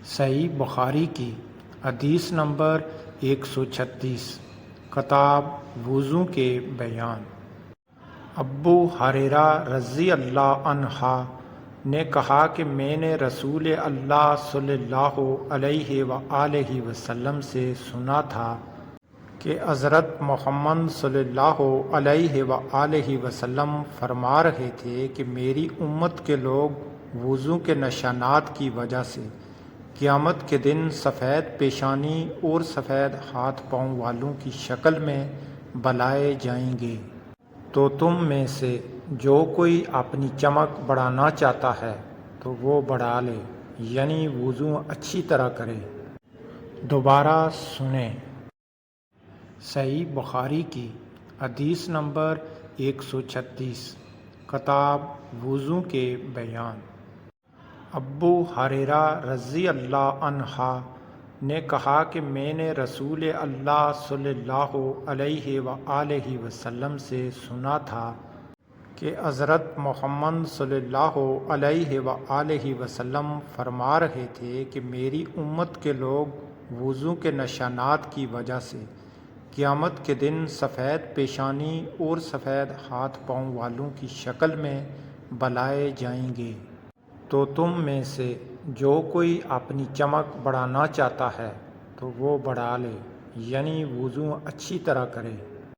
صحیح بخاری کی حدیث نمبر 136 کتاب وضو کے بیان۔ ابو ہریرہ رضی اللہ عنہ نے کہا کہ میں نے رسول اللہ صلی اللہ علیہ وآلہ وسلم سے سنا تھا کہ حضرت محمد صلی اللہ علیہ وآلہ وسلم فرما رہے تھے کہ میری امت کے لوگ وضو کے نشانات کی وجہ سے قیامت کے دن سفید پیشانی اور سفید ہاتھ پاؤں والوں کی شکل میں بلائے جائیں گے، تو تم میں سے جو کوئی اپنی چمک بڑھانا چاہتا ہے تو وہ بڑھا لے، یعنی وضو اچھی طرح کرے۔ دوبارہ سنیں۔ صحیح بخاری کی حدیث نمبر 136 کتاب وضو کے بیان۔ ابو ہریرہ رضی اللہ عنہ نے کہا کہ میں نے رسول اللہ صلی اللہ علیہ وآلہ وسلم سے سنا تھا کہ حضرت محمد صلی اللہ علیہ وآلہ وسلم فرما رہے تھے کہ میری امت کے لوگ وضو کے نشانات کی وجہ سے قیامت کے دن سفید پیشانی اور سفید ہاتھ پاؤں والوں کی شکل میں بلائے جائیں گے، تو تم میں سے جو کوئی اپنی چمک بڑھانا چاہتا ہے تو وہ بڑھا لے، یعنی وضو اچھی طرح کرے۔